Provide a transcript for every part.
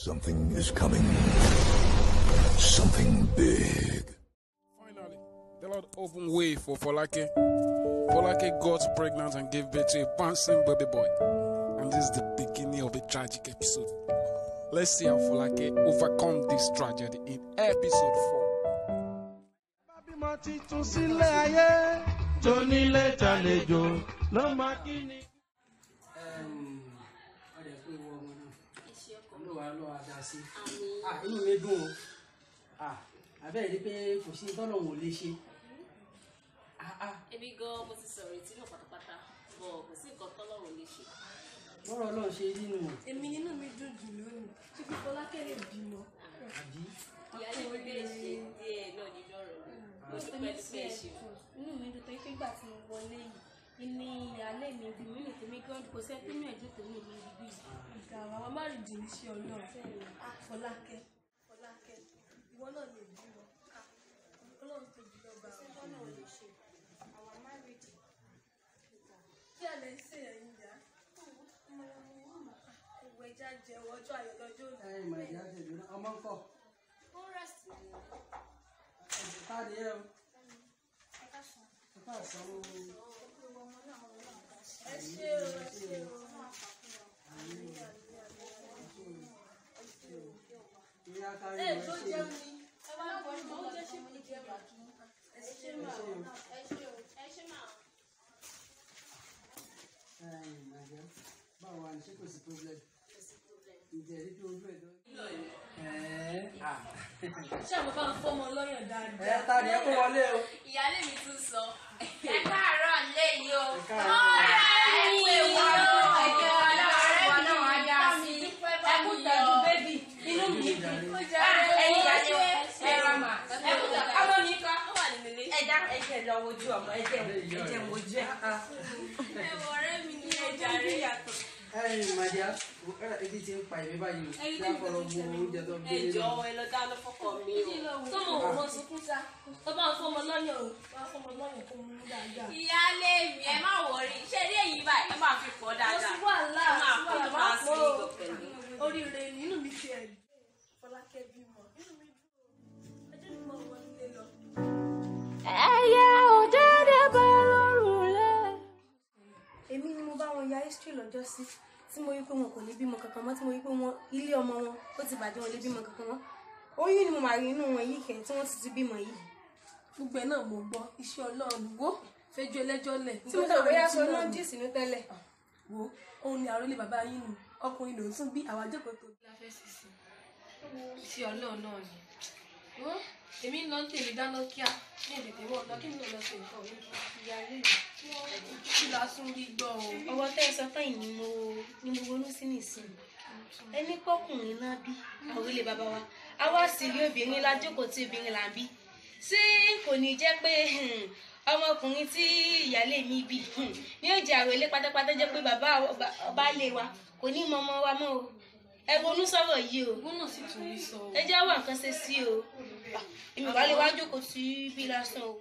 Something is coming. Something big. Finally, the Lord opened way for Folake. Folake got pregnant and gave birth to a bouncing baby boy. And this is the beginning of a tragic episode. Let's see how Folake overcome this tragedy in episode 4. Inú mi dùn o. Abẹ́ rí pé kò sí tọ́lọ́hun ò lè ṣe. Èmi gan mo ti sọ̀rọ̀ etí náà pátápátá bọ̀ kò sí nǹkan tọ́lọ́hun ò lè ṣe. Bọ́rọ̀ Ọlọ́run ṣe rí nù. Èmi nínú mi dùn jù lónìí tí kí Fọlákẹ́ lè bímọ. Ìyáálé mi bẹ́ẹ̀ ṣe díẹ̀ náà nínú ọ̀rọ̀ rẹ̀. Mo dúpẹ́ dúpẹ́ ṣe. Inú mi dùn tó yẹ pé ìgbà tí mo wọlé yìí ní ìyáálé mi bí mi nìkan mi gan kò sẹ́ pé mi ẹ̀jọ́ tèmi ò ní ibi ìgbà àwọn márùndín ní sí Ọlọ́run. Fọlákẹ́ ìwọ náà lè bímọ. Ọlọ́run tó jù lọ bá wọn náà lè ṣe àwọn márùndín. Kí a lè ṣe ẹ̀yìn yá. Ìwọ ẹja jẹ ọjọ́ ayọ̀ lọ́jọ́ òní. Ẹ mà ìyá ṣe dùn ọmọ ń kọ́. Ó rẹ̀sì. Káàdì ẹ o. Ẹ ká sọ o. Ẹ ṣé o, ẹ ṣé o. Ìyá kárí Ẹ ẹ tó ṣe jẹun o. ni. Ẹ wá bọ̀ ní ó jẹ́ ṣíkú jẹ́ bàkí. Ẹ ṣé mà o. Ẹ ṣé o. Ẹ ṣé mà o. Màjá báwo wà ní ṣé kò sí problem? Ǹjẹ́ rí pé ojú ẹ̀ tó. Ṣé àwọn bá ń fọmọ lọ́yàn dáadáa? Ẹ ta ni ẹ kó wọlé o. Ìyáálé mi tún sọ. Ẹ káàárọ̀ lé yìí o. Màjá ebi ti ń pa ìwé báyìí o. Ṣé àfọlọ́ bu oúnjẹ tó gbé nínú? Ẹjọ́ ẹ lọ dáná fọ́kọ mi o. Tọ́mọ òun mọ sunkún sá. Tó bá ń fọmọ lọ́yàn o. Bá fọmọ lọ́yàn kó mú dáadáa. Ìyáálé mi ẹ má wọrí iṣẹ́ ilé yìí báyìí ẹ máa fi pọ̀ dáadáa. Mo sì wà láà. Ẹ máa pọ̀ tó máa sí ìgò pẹ̀lú. Oríire nínú mi ti ẹ̀ dùn. Fọlákẹ́ bímọ. Inú mi dùn. Ẹjẹ́ mi mọ wọn nílé lọ. Ẹyẹ òdèdè bẹ lọ́rùn lẹ̀. Èmi ni mo bá wọn ya history lọ́jọ́ sí tí mo rí pé wọn kò lè bímọ kankan mọ́ tí mo rí pé wọn ilé ọmọ wọn ó ti bàjẹ́ wọn lè bímọ kankan mọ́. Oyún ni mo máa rí inú wọn yìí kẹ̀ tí wọ́n ti bímọ yìí. Gbogbo ẹ̀ náà mo gbọ́ iṣẹ́ Ọlọ́run wo fẹjọ́ ẹlẹ́jọ́ lẹ̀. Tí mo sọ bóyá sọ náà jì sínú tẹ́lẹ̀. Wo òun ni àròlé bàbá yín nù ọkùnrin lòún tún bí àwọn àjọpọ̀ tó. Iṣẹ́ Ọlọ́run náà ni. Èmi ń lọ ń tèmi dáná kíá ní èdèdè wọ̀ lọ kí n lọ sí nǹkan mi ìyá ilé mi. Kí la sún rí gbọ́ o. Ọwọ́ tẹ́ ẹ sọ fẹ́yìn ni mo ronú sí nìsín. Ẹni pọ́kùnrin náà bí àwílé bàbá wa. A wá sí ilé obìnrin la jókòó tí obìnrin là ń bí. Ṣé kò ní jẹ́ pé ọmọkùnrin tí ìyálé mi bí ní ó jẹ́ àròlé pátápátá jẹ́ pé bàbá lé wa kò ní mọ ọmọ wa mọ́ o. Ẹ ronú sọ̀rọ̀ yìí o. Ògùn náà sì tún rí sọ. Ẹ jẹ́ wá nǹkan ṣe sí o. Èmi wà lè wá jókòó sí bí lásán o.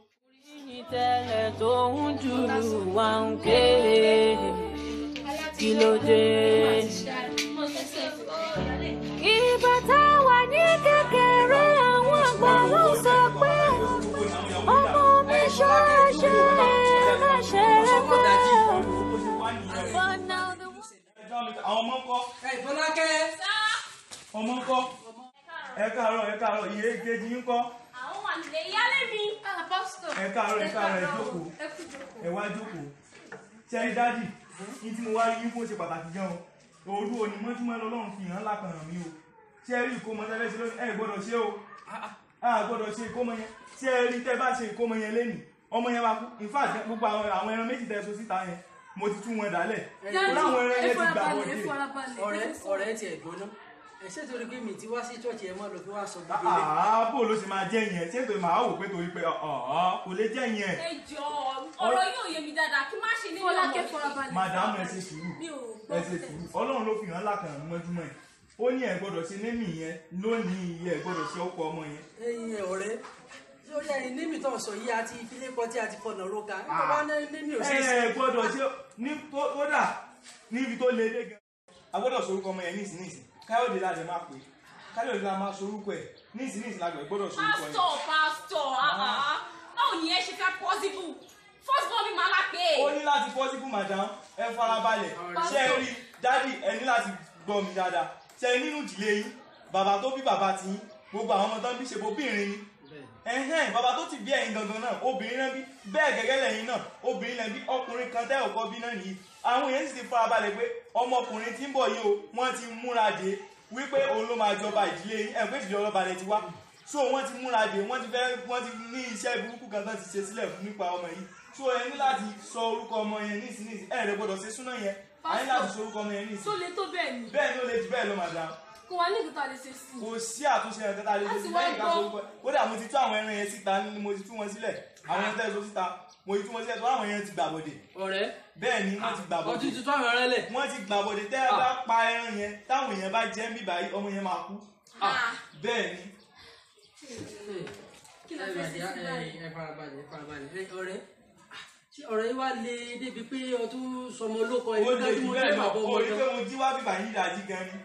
Tẹ́lẹ̀ tó ń jùlù wá ń ké kí ló dé. Ìgbà tá a wà ní kékeré àwọn àgbà ló sọ pé ọmọ mi ṣọ́ọ̀ṣẹ́ láṣẹ pé. Àwọn ọmọ ń kọ́. Fọlákẹ́. Ọmọ ń kọ́. Ẹ káàárọ̀ iye kejì ń kọ́. Àwọn wà nílé ìyáálé mi. Ẹ káàárọ̀ ẹ jókòó. Ẹ wá jókòó. Ṣẹ́rí dádì ní tí mo wá rí kó ṣe pàtàkì gan o. Òru òní mọ́júmọ́ Ọlọ́run fi hàn lákàràn mi o. Ṣẹ́rí ìkómọ tẹ́lẹ̀ ṣe lónìí ẹ gbọ́dọ̀ ṣe o. Gbọ́dọ̀ ṣe ìkómọ yẹn. Ṣẹ́rí tẹ́ bá ṣe ìkómọ yẹn lénìí. Ọmọ yẹn wá kú. In fact gbogbo àwọn ẹran méjì tẹ́ so síta yẹn mo ti tú wọn dálẹ̀. Láwọn ẹran yẹn ti gbà wọlé. Ọ̀rẹ́ tiẹ̀ gbóná. Ṣé torí pé mi ti wá sí church ẹ mọ́ lọ fi wá sọ gbogbo ilé. Bó ló ṣe máa jẹ́ yẹn ṣé torí màá wò pé torí pé kò lè jẹ́ yẹn. Ẹ jọ̀ọ́ ọ̀rọ̀ yóò yé mi dáadáa kí má ṣe ní Fọlákẹ́ farabalẹ̀. Màdàmú ẹ ṣe sùúrù ẹ ṣe sùúrù Ọlọ́run ló fi hàn lákàrán mọ́júmọ́ ẹ̀ ó ní ẹ gbọ́dọ̀ ṣe némì yẹn lónìí iye ẹ gbọ́dọ̀ ṣe ọkọ ọmọ yẹn. Ẹyin ọ̀rẹ́ lórí ẹyin némì tó ń sọ yìí àti ìfilépọ̀ tí a ti fọ̀nà róka nígbà bá némì ò ṣe é sí. Ẹ gbọ́dọ̀ ṣe ní kódà níbi tó le dé gan. A gbọ́dọ̀ sorúkọ ọmọ yẹn nísìnyìí Káyọ̀dé la dẹ̀ máa pè Káyọ̀dé la máa sorúkọ ẹ̀ nísìnyí lágbẹ̀ gbọ́dọ̀ sorúkọ ẹ̀. Pastor, báwo ni ẹ ṣe fẹ́ possible? First born mi máa lápè. Ó ní láti possible madam ẹ farabalẹ̀ ṣé ẹ rí dádì ẹ ní láti gbọ́ mi dáadáa ṣé ẹ nínú ìdílé yín bàbá tó bí bàbá tí yín gbogbo àwọn ọmọ tán bí ṣe bóbìnrin ni bàbá tó ti bí ẹ̀yin gangan náà obìnrin náà bí bẹ́ẹ̀ gẹ́gẹ́ lẹ́yìn náà obìnrin lẹ́ bí ọkùnrin kan tẹ́ ọkọ bí náà nìyí àwọn èèyàn sì ti farabalẹ̀ pé ọmọkùnrin tí ń bọ̀ yìí o wọ́n ti múra dé wípé òun ló máa jọba ìdílé yín ẹ̀ pé ìdílé ọlọ́ba lẹ ti wá so wọ́n ti múra dé wọ́n ti ní iṣẹ́ burúkú kan tán ti ṣe sílẹ̀ fún nípa ọmọ yìí so ẹ ní láti sọ orúkọ ọmọ yẹn nísìnyí ẹ rẹ gbọ́dọ̀ ṣe súná yẹn a ní láti sọ orúkọ ọmọ yẹn nísìnyí. tó le tó bẹ́ẹ̀ ni. bẹ́ẹ̀ ni ó le jù bẹ́ẹ̀ lọ madam. kò wá ní ìkúta lè ṣe sí. kò sí àtúnṣe ẹ̀ka tá a lè ṣe sí lẹ́yìn ká sọ orúkọ kódà mo ti tú àwọn ẹran yẹn síta ni mo ti tú wọn sílẹ̀ àwọn ẹran tẹ́lẹ̀ tó síta mo ti tú wọn sílẹ̀ tó àwọn yẹn ti gbàbọ̀dẹ̀. ọ̀rẹ́ bẹ́ẹ̀ ni wọ́n ti gbàbọ̀dẹ̀. ọtí tuntun àwọn ẹran lẹ̀. wọ́n ti gbàbọ̀dẹ̀ tẹ́ ẹ bá pa ẹran yẹn táwọn èèyàn bá jẹ́ ń bíbá yìí ọmọ yẹn máa kú. bẹ́ẹ̀ ni. kí ló fẹ́ ṣe sí báyìí. ẹ farabalẹ̀ ọ̀rẹ́ ọ̀rọ̀ yìí wá lé débi pé ọtún sọmọ olóko ó lè jù bẹ́ẹ̀ lọ ó rí pé mo jí wá bíbá yìí dájí gan ni.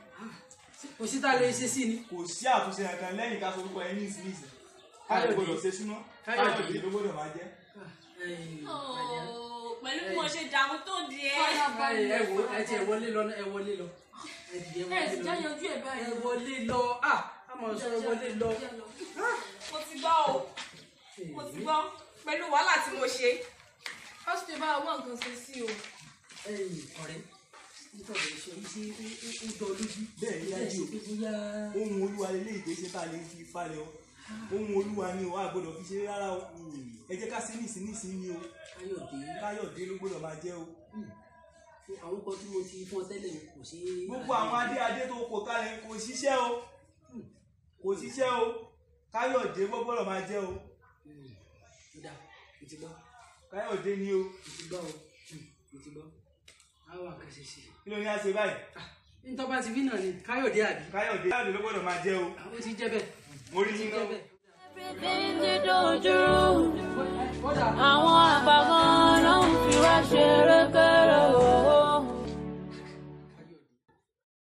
kò sí tá a lè ṣe sí ni. kò sí àtúnṣe nǹkan lẹ́yìn ká sorúkọ ẹ ní ìsinyìí káyọ̀ gbọ́dọ̀ ṣe súná káyọ̀ gbọ́dọ̀ ló gbọ́dọ̀ máa jẹ́. pẹ̀lú bí wọ́n ṣe dààmú tó di ẹ́. ẹ wo ẹ ti ẹ wọlé lọ ẹ wọlé lọ. ẹ sì já yanjú ẹ báyìí. ẹ wọlé lọ àmọ̀ sọ ẹ wọlé lọ. mo ti gbọ́ o mo ti gbọ́ pẹ̀lú wàhálà tí mo ṣe. pásítọ̀ bá wọ́n nǹkan ṣe sí o. ọ̀rẹ́ nítorí ìṣe ń jọ lójú. bẹ́ẹ̀ ni dájú o ohun olúwa lè ìgbésẹ̀ tá a lè fi falẹ̀ o ohun olúwa ni o a gbọ́dọ̀ fi ṣeré rárá o ẹ jẹ́ ká sí nísìnyí ni o káyọ̀dé ló gbọ́dọ̀ máa jẹ́ o. àwọn kan tí mo ti fún ọ tẹ́lẹ̀ kò sí. gbogbo àwọn adé tó kò kalẹ̀ kò ṣiṣẹ́ o káyọ̀dé gbọ́dọ̀ máa jẹ́ o. káyọ̀dé ni o. mo ti gbọ́ àwọn àkàṣe sí. kí ló ní a ṣe báyìí. nítorí bá ti bí náà ni káyọ̀dé àbí. káyọ̀dé ló gbọ́dọ̀ máa jẹ́ o. ó ti jẹ́ bẹ́ẹ̀. mo rí yín náà. Everything they don't do.